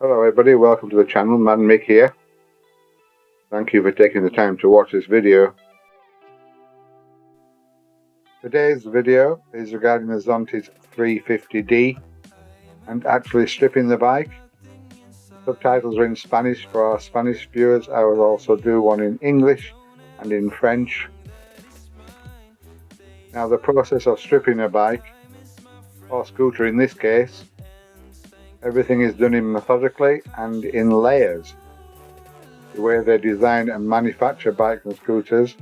Hello everybody, welcome to the channel, Man Mick here. Thank you for taking the time to watch this video. Today's video is regarding the Zontes 350D and actually stripping the bike. Subtitles are in Spanish for our Spanish viewers. I will also do one in English and in French. Now the process of stripping a bike, or scooter in this case, everything is done methodically and in layers. The way they design and manufacture bikes and scooters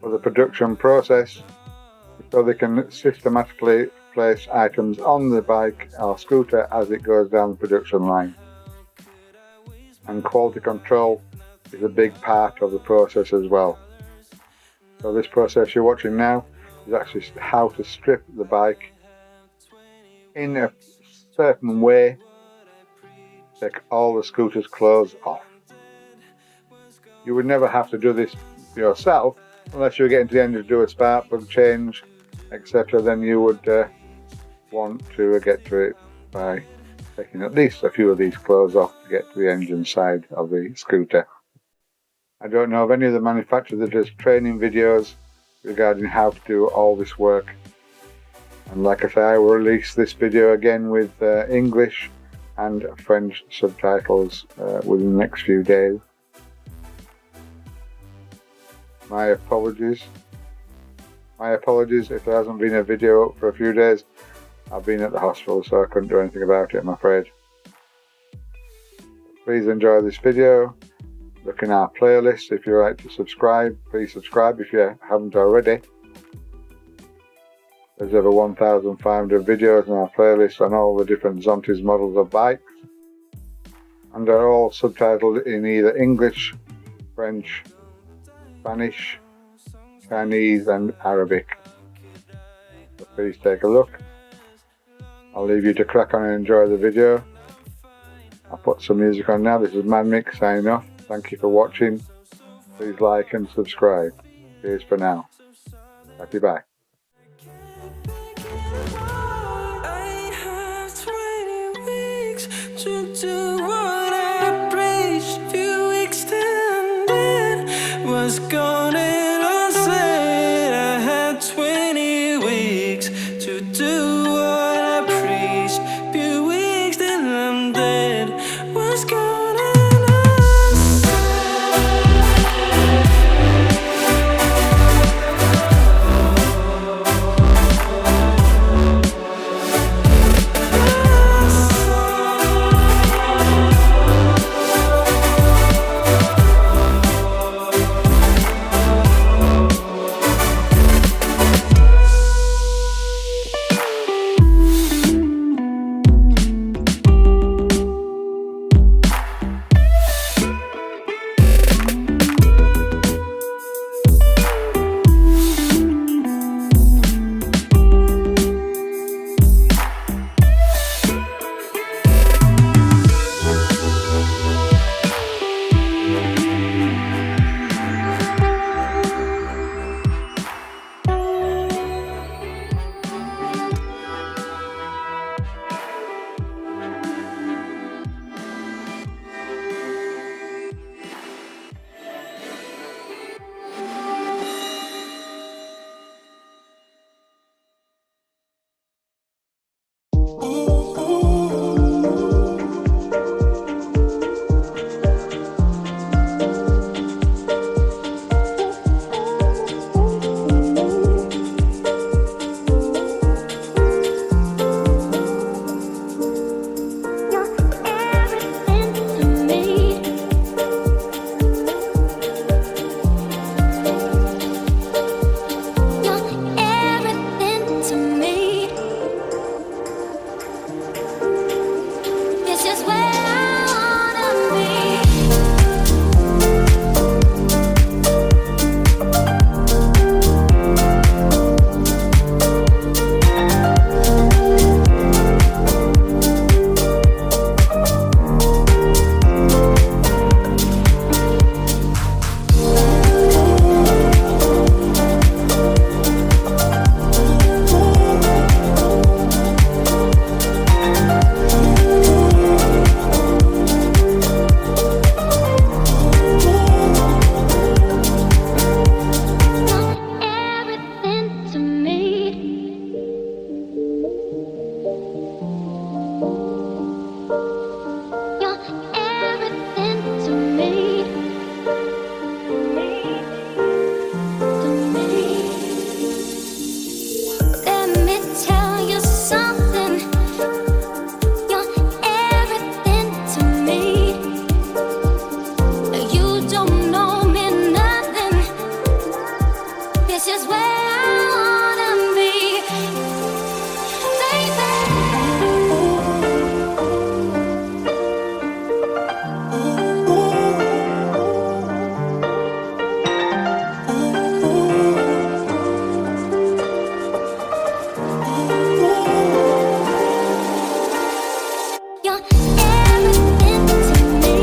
for the production process, so they can systematically place items on the bike or scooter as it goes down the production line. And quality control is a big part of the process as well. So this process you're watching now is actually how to strip the bike in a certain way, take all the scooter's clothes off. You would never have to do this yourself unless you were getting to the end to do a spark plug change, etc. Then you would want to get to it by taking at least a few of these clothes off to get to the engine side of the scooter. I don't know of any of the manufacturers that does training videos regarding how to do all this work. And like I say, I will release this video again with English and French subtitles within the next few days. My apologies if there hasn't been a video for a few days. I've been at the hospital, so I couldn't do anything about it, I'm afraid. Please enjoy this video. Look in our playlist. If you'd like to subscribe, please subscribe if you haven't already. There's over 1,500 videos in our playlist on all the different Zontes models of bikes, and they're all subtitled in either English, French, Spanish, Chinese and Arabic. So please take a look. I'll leave you to crack on and enjoy the video. I'll put some music on now. This is Man Mick signing off. Thank you for watching. Please like and subscribe. Cheers for now. Happy bye. To what I preached, few extended was gone, and I said I had 20 weeks to do what I preached. Few weeks, then I'm dead. Was gone, and I said You're everything to me. To me. Let me tell you something. You're everything to me. You don't know me nothing. This is where I wanna be, baby. You're everything to me.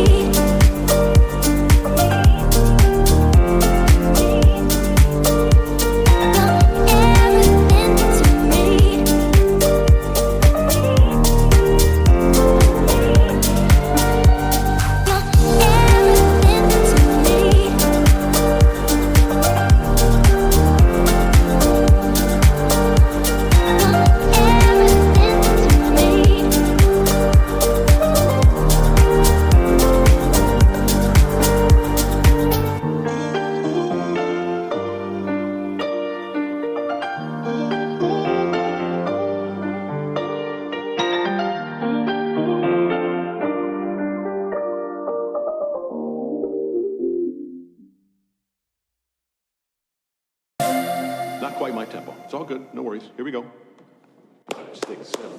Not quite my tempo. It's all good. No worries. Here we go. 5, 6, 7.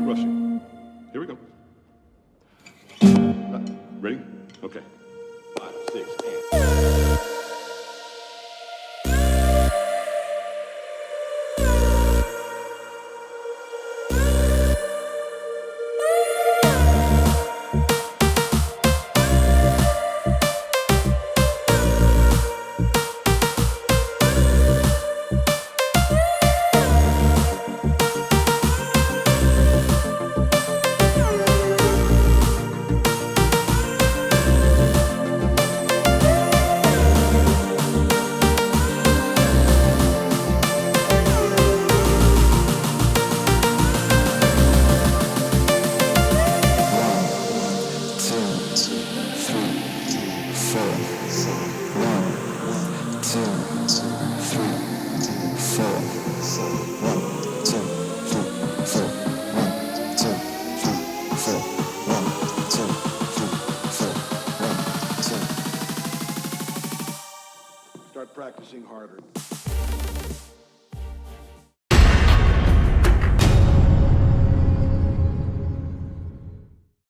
Rushing. Here we go. Ready? Okay. 5, 6, and. Start practicing harder.